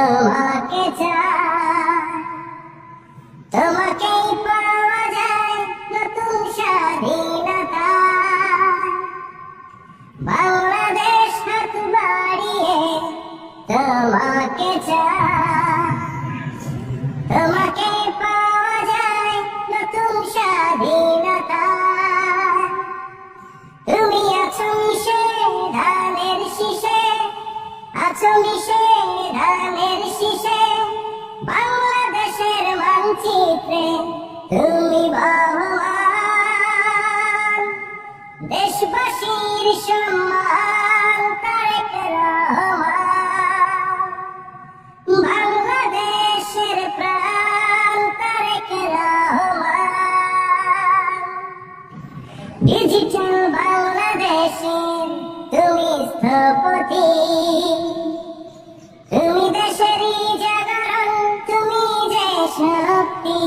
তোমাকে চাই, তোমাকেই পাওয়া যায় নতুন স্বাধীনতা। বাংলাদেশ হাত বাড়িয়ে তোমাকে চাই, তোমাকে পাওয়া যায় নতুন স্বাধীনতা। তুমি আছো মিশে ধানের শীষে, আছো মিশে ধানের শীষে, বাংলাদেশের মানচিত্রে তুমি বহমান। দেশবাসীর সম্মান তারেক রহমান, বাংলাদেশের প্রাণ তারেক রহমান। ডিজিটাল বাংলাদেশের তুমি স্থপতি, তুমি দেশেরই জাগরণ, তুমি যে শক্তি।